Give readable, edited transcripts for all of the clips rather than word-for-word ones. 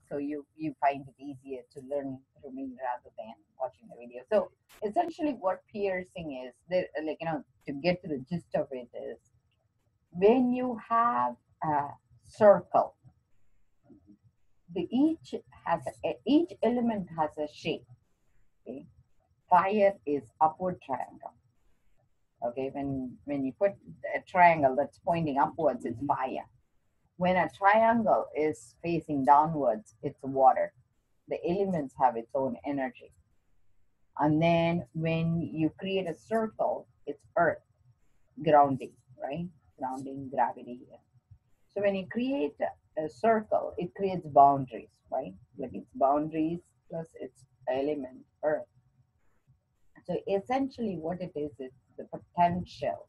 so you find it easier to learn through me rather than watching the video. So essentially what piercing is, there, like, to get to the gist of it is, when you have a circle, each element has a shape. Okay, fire is upward triangle. Okay, when you put a triangle that's pointing upwards, it's fire. When a triangle is facing downwards, it's water. The elements have its own energy. And then when you create a circle, it's earth, grounding, right? Grounding, gravity. So when you create a circle, it creates boundaries, right? Like it's boundaries plus its element, earth. So essentially what it is the potential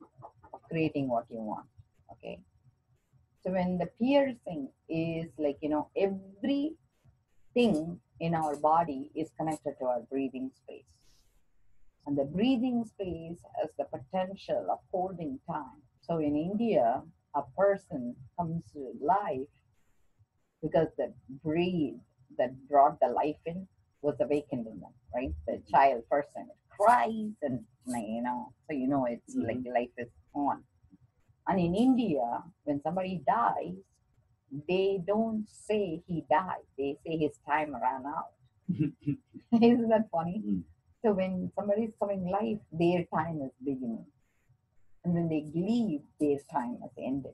of creating what you want. Okay. So when the piercing is like, everything in our body is connected to our breathing space. And the breathing space has the potential of holding time. So in India, a person comes to life because the breathe that brought the life in was awakened in them, right? The child person cries and, so it's like life is on. And in India, when somebody dies, they don't say he died. They say his time ran out. Isn't that funny? So when somebody is coming life, their time is beginning. And when they leave, their time has ended.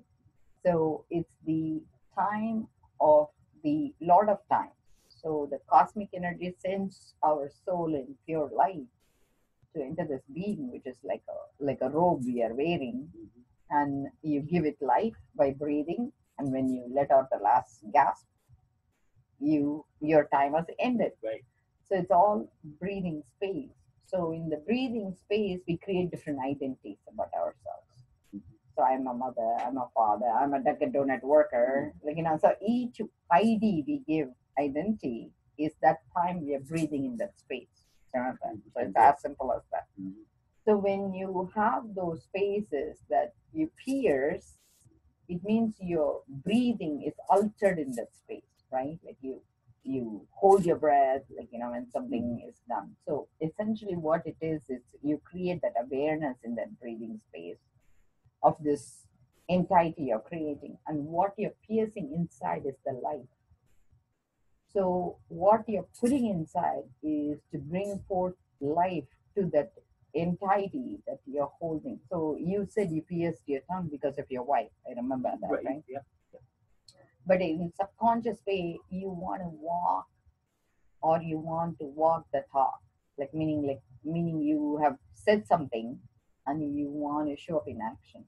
So it's the time of the Lord of Time. So the cosmic energy sends our soul in pure light to enter this being, which is like a robe we are wearing. And you give it life by breathing. And when you let out the last gasp, your time has ended. Right. So it's all breathing space. So in the breathing space, we create different identities about ourselves. So I'm a mother, I'm a father, I'm a Dunkin' Donut worker. So each ID we give identity is that time we are breathing in that space. So it's as simple as that. So when you have those spaces that you pierce, it means your breathing is altered in that space, right? Like you hold your breath, when something is done. So essentially what it is you create that awareness in that breathing space of this entity you're creating. And what you're piercing inside is the life. So what you're putting inside is to bring forth life to that entity that you're holding. So you said you pierced your tongue because of your wife. I remember that, right? Yeah. But in subconscious way, you want to walk, or you want to walk the talk, meaning you have said something and you want to show up in action.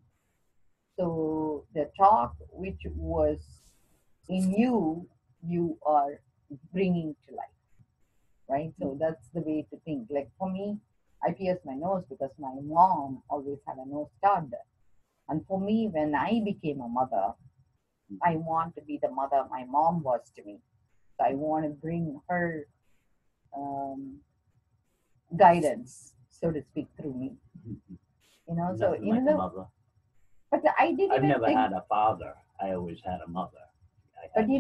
So the talk which was in you, you are bringing to life, right? So that's the way to think. Like for me, I pierced my nose because my mom always had a nose stud. And for me, when I became a mother, I want to be the mother my mom was to me. So I want to bring her guidance, so to speak, through me. So like a mother. But I didn't. I've never had a father. I always had a mother. But the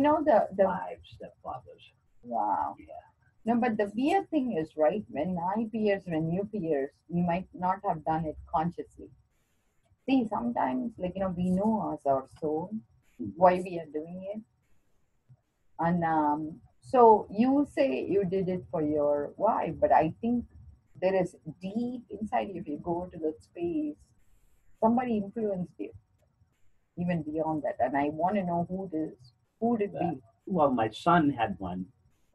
5 stepfathers. Wow. Yeah. No, but the weird thing is, right, when I pierce, when you pierce, you might not have done it consciously. See, sometimes, we know as our soul why we are doing it. And so you say you did it for your wife, but I think there is deep inside you, if you go to that space, somebody influenced you, even beyond that. And I want to know who would it be? Well, my son had one.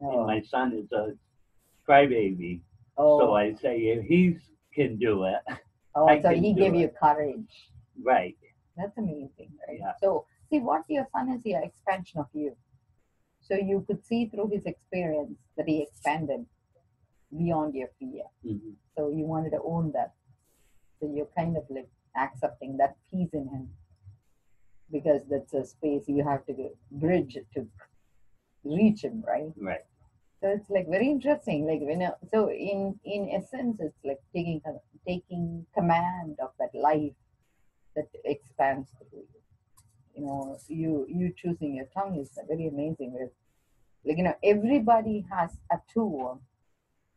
And my son is a crybaby. So I say, if he can do it, so he gave you courage. Right. That's amazing, right? Yeah. So see, what your son is here, expansion of you. So you could see through his experience that he expanded beyond your fear. So you wanted to own that. So you're kind of like accepting that peace in him, because that's a space you have to bridge to reach him, right? Right. So it's like very interesting. So in essence, it's like taking command of that life that expands through you. You choosing your tongue is very amazing. Like, everybody has a tool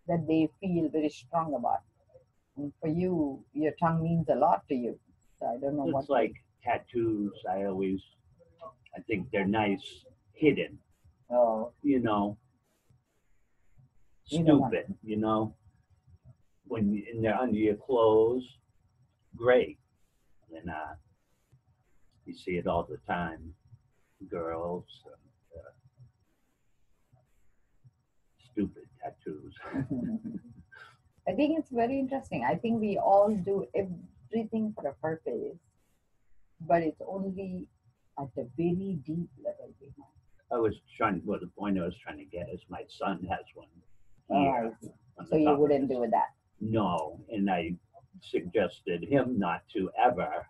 that they feel very strong about. And for you, your tongue means a lot to you. So I don't know It's what. like tattoos. I think they're nice hidden. Oh, You know, you don't want. stupid. And they're under your clothes, great. And you see it all the time. Girls, stupid tattoos. I think it's very interesting. I think we all do everything for a purpose, but it's only at a very deep level behind. The point I was trying to get is my son has one Oh, I here. see. On So the you top of wouldn't his- do that. No, and I suggested him not to ever,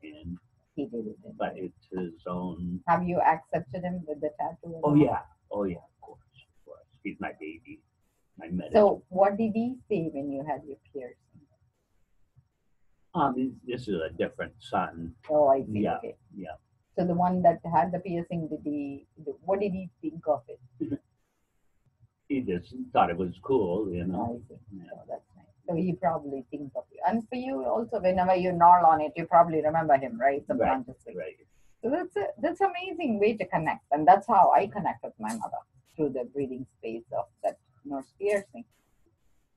and He did it. but it's his own. Have you accepted him with the tattoo? Oh yeah, of course. He's my baby. I met him. So what did he say when you had your piercing? This is a different son. Oh, I see. Yeah, Okay. yeah. So the one that had the piercing, what did he think of it? He just thought it was cool, I see. Yeah. Oh, that's nice. So he probably thinks of you. And for you also, whenever you gnarl on it, you probably remember him, right? Subconsciously. Right. So that's amazing way to connect. And that's how I connect with my mother, through the breathing space of that nurse piercing.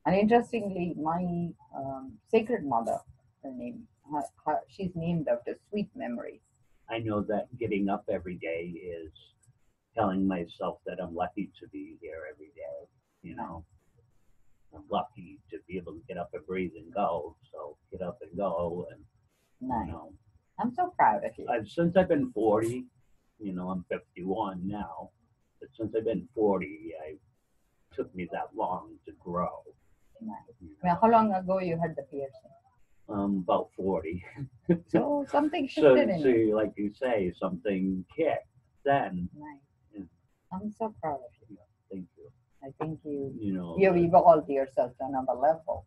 And interestingly, my sacred mother, she's named after sweet memories. I know that getting up every day is telling myself that I'm lucky to be here every day. I'm lucky to be able to get up and breathe and go. So get up and go, and Nice. I'm so proud of you. since I've been 40, I'm 51 now, but since I've been 40, it took me that long to grow. Nice. Now, how long ago you had the piercing? About 40. So something So, shifted in you. like you say, something kicked then. Nice. Yeah. I'm so proud of you. Thank you. I think You know, you've evolved yourself to another level.